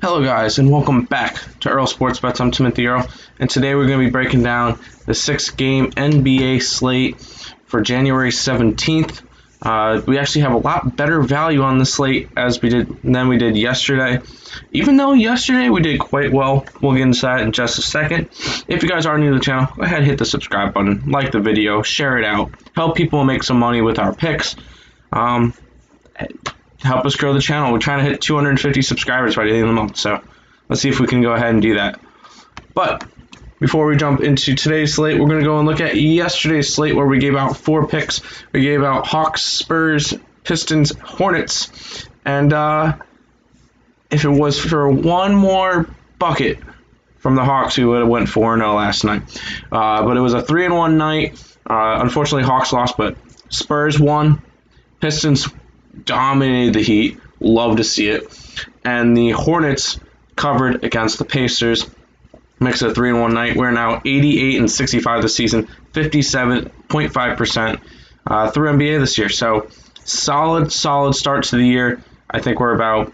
Hello guys, and welcome back to Earl Sports Bets. I'm Timothy Earl, and today we're going to be breaking down the 6-game NBA slate for January 17th. We actually have a lot better value on the slate than we did yesterday. Even though yesterday we did quite well, we'll get into that in just a second. If you guys are new to the channel, go ahead and hit the subscribe button, like the video, share it out, help people make some money with our picks. Help us grow the channel. We're trying to hit 250 subscribers by the end of the month, so let's see if we can go ahead and do that. But before we jump into today's slate, we're going to go and look at yesterday's slate where we gave out 4 picks. We gave out Hawks, Spurs, Pistons, Hornets, and if it was for one more bucket from the Hawks, we would have went 4-0 last night. But it was a 3-1 night. Unfortunately, Hawks lost, but Spurs won. Pistons dominated the Heat. Love to see it. And the Hornets covered against the Pacers. Makes it a 3-1 night. We're now 88-65 this season, 57.5% through NBA this year. So solid start to the year. I think we're about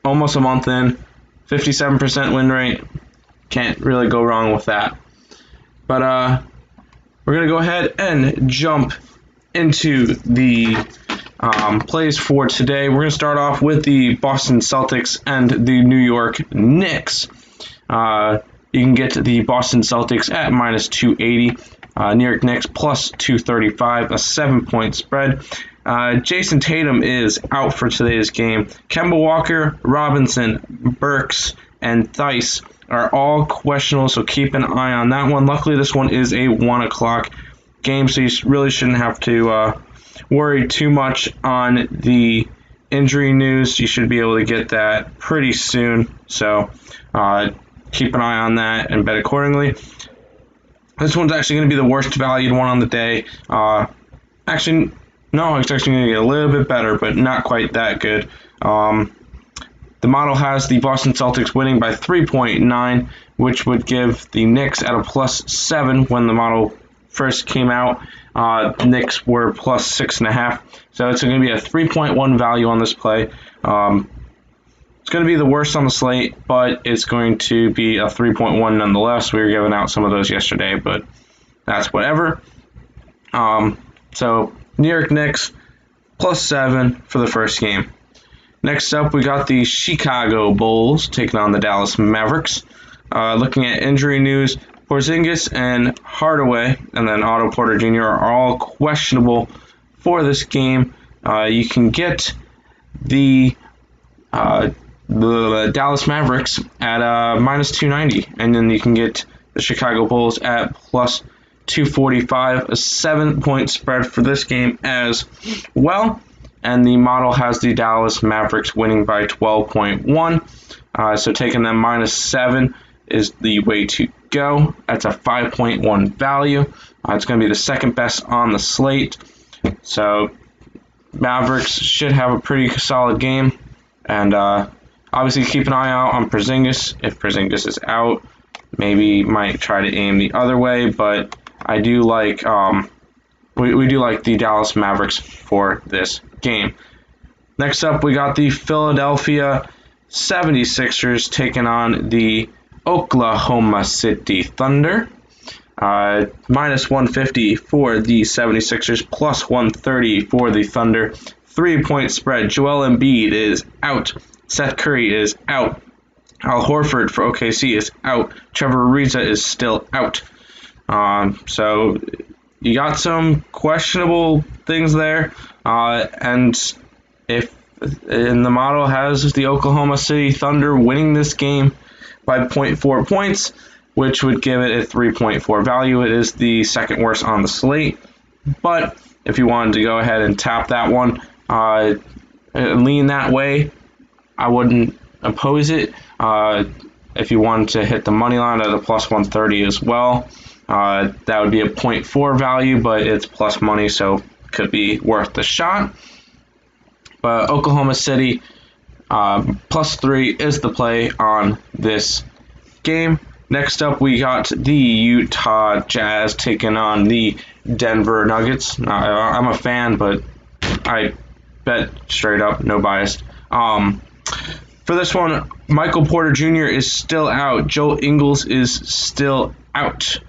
almost a month in. 57% win rate. Can't really go wrong with that. But we're going to go ahead and jump into the plays for today. We're going to start off with the Boston Celtics and the New York Knicks. You can get the Boston Celtics at minus 280. New York Knicks plus 235, a 7-point spread. Jason Tatum is out for today's game. Kemba Walker, Robinson, Burks, and Theis are all questionable, so keep an eye on that one. Luckily, this one is a 1 o'clock game, so you really shouldn't have to worry too much on the injury news. You should be able to get that pretty soon, so keep an eye on that and bet accordingly. This one's actually going to be the worst valued one on the day. Actually, no, it's actually going to get a little bit better, but not quite that good. The model has the Boston Celtics winning by 3.9, which would give the Knicks at a plus 7 when the model first came out. Knicks were plus 6.5, so it's going to be a 3.1 value on this play. It's going to be the worst on the slate, but it's going to be a 3.1 nonetheless. We were giving out some of those yesterday, but that's whatever. So New York Knicks plus 7 for the first game. Next up, we got the Chicago Bulls taking on the Dallas Mavericks. Looking at injury news, Porzingis and Hardaway, and then Otto Porter Jr. are all questionable for this game. You can get the Dallas Mavericks at minus 290, and then you can get the Chicago Bulls at plus 245, a 7-point spread for this game as well. And the model has the Dallas Mavericks winning by 12.1, so taking them minus 7 is the way to go. That's a 5.1 value. It's going to be the second best on the slate. So Mavericks should have a pretty solid game. And obviously keep an eye out on Porzingis. If Porzingis is out, maybe might try to aim the other way. But I do like we do like the Dallas Mavericks for this game. Next up, we got the Philadelphia 76ers taking on the Oklahoma City Thunder. Minus 150 for the 76ers, plus 130 for the Thunder. 3-point spread. Joel Embiid is out. Seth Curry is out. Al Horford for OKC is out. Trevor Ariza is still out. So you got some questionable things there. And the model has the Oklahoma City Thunder winning this game by 0.4 points, which would give it a 3.4 value. It is the second worst on the slate. But if you wanted to go ahead and tap that one, lean that way, I wouldn't oppose it. If you wanted to hit the money line at a plus 130 as well, that would be a 0.4 value, but it's plus money, so could be worth the shot. But Oklahoma City plus 3 is the play on this game. Next up, we got the Utah Jazz taking on the Denver Nuggets. I'm a fan, but I bet straight up, no bias. For this one, Michael Porter Jr. is still out. Joe Ingles is still out.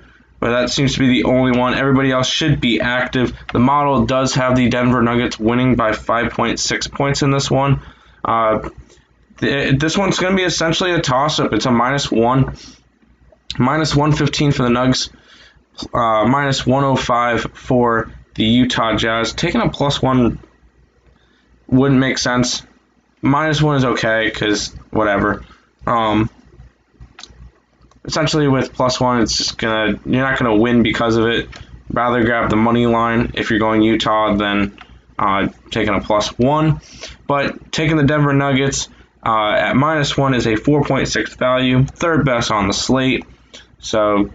But that seems to be the only one. Everybody else should be active. The model does have the Denver Nuggets winning by 5.6 points in this one. This one's going to be essentially a toss-up. It's a -1. -115 for the Nugs. -105 for the Utah Jazz. Taking a +1 wouldn't make sense. -1 is okay, because whatever. Essentially with +1, it's just you're not gonna win because of it. Rather grab the money line if you're going Utah than taking a +1. But taking the Denver Nuggets at -1 is a 4.6 value, third best on the slate. So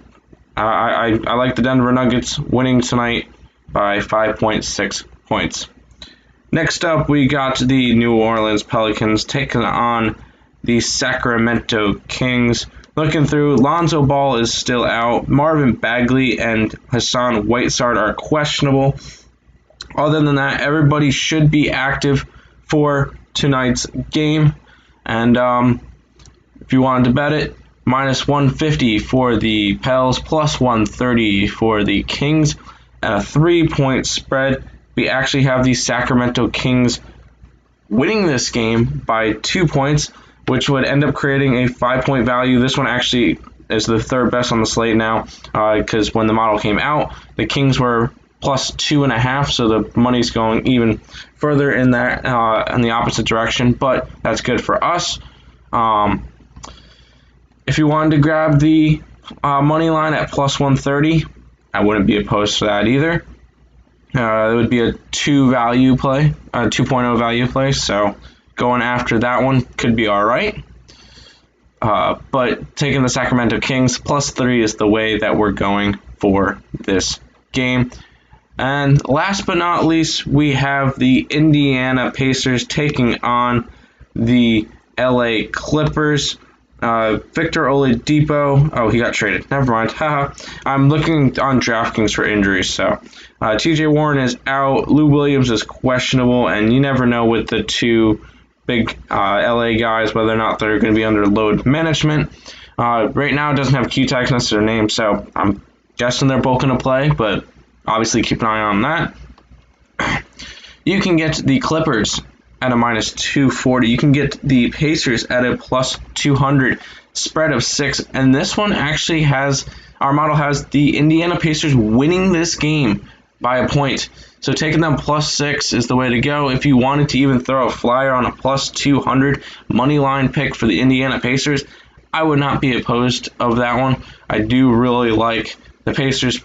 I like the Denver Nuggets winning tonight by 5.6 points. Next up, we got the New Orleans Pelicans taking on the Sacramento Kings. Looking through, Lonzo Ball is still out. Marvin Bagley and Hassan Whiteside are questionable. Other than that, everybody should be active for tonight's game. And if you wanted to bet it, -150 for the Pels, +130 for the Kings, and a 3-point spread. We actually have the Sacramento Kings winning this game by 2 points, which would end up creating a 5-point value. This one actually is the third best on the slate now, because when the model came out, the Kings were +2.5, so the money's going even further in that in the opposite direction. But that's good for us. If you wanted to grab the money line at +130, I wouldn't be opposed to that either. It would be a 2.0 value play, so going after that one could be all right. But taking the Sacramento Kings, +3 is the way that we're going for this game. And last but not least, we have the Indiana Pacers taking on the LA Clippers. Victor Oladipo, he got traded. Never mind. Haha. I'm looking on DraftKings for injuries, so TJ Warren is out. Lou Williams is questionable, and you never know with the two big LA guys whether or not they're going to be under load management. Right now, it doesn't have Q tags next to their name, so I'm guessing they're both going to play, but obviously keep an eye on that. You can get the Clippers at a -240. You can get the Pacers at a +200, spread of 6. And this one actually our model has the Indiana Pacers winning this game by a point. So taking them +6 is the way to go. If you wanted to even throw a flyer on a +200 money line pick for the Indiana Pacers, I would not be opposed of that one. I do really like the Pacers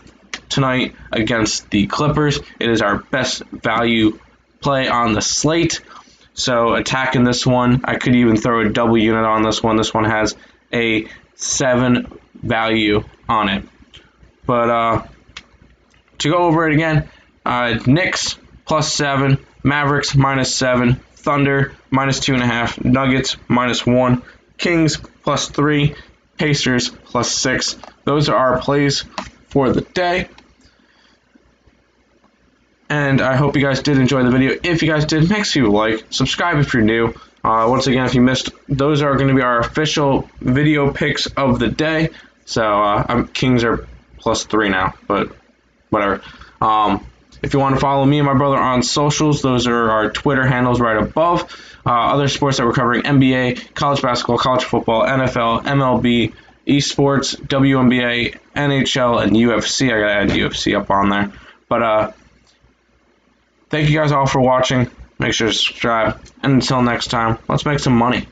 tonight against the Clippers. It is our best value play on the slate. So attacking this one, I could even throw a double unit on this one. This one has a 7 value on it. But to go over it again, Knicks +7, Mavericks -7, Thunder -2.5, Nuggets -1, Kings +3, Pacers +6. Those are our plays for the day. And I hope you guys did enjoy the video. If you guys did, make sure you like, subscribe if you're new. Once again, if you missed, those are going to be our official video picks of the day. So Kings are +3 now, but whatever. If you want to follow me and my brother on socials, those are our Twitter handles right above. Other sports that we're covering: NBA, college basketball, college football, NFL, MLB, esports, WNBA, NHL, and UFC. I gotta add UFC up on there. But thank you guys all for watching. Make sure to subscribe. And until next time, let's make some money.